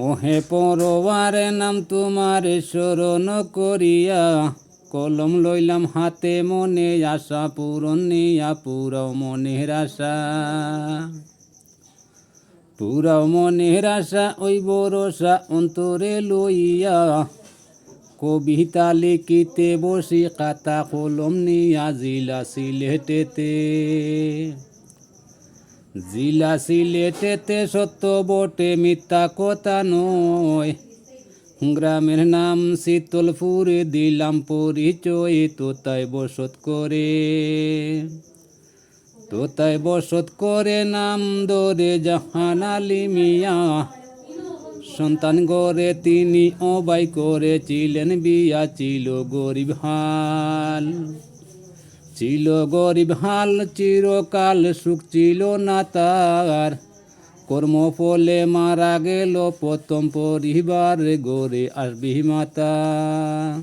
ওহে পরবারে নাম তোমার স্মরণ করিয়া কলম লইলাম হাতে মনে আশা পূরণ নিয়া পুরাও মনের আশা পুরাও মনের আশা ওই ভরসা অন্তরে লইয়া কবিতা লিখিতে বসি খাতা কলম নিয়া জিলা সিলেটেতে সত্য বটে মিথ্যা কথা নয় গ্রামের নাম শীতলপুরে দিলাম পরিচয় তোতায় বসত করে নাম ধরে জাহান আলী মিয়া সন্তান গড়ে তিনি অবাই করেছিলেন বিয়া ছিল গরিব হাল চিরকাল সুখ ছিল না তার কর্মফলে মারা গেল প্রথম পরিবার গড়ে আসবি মাতা।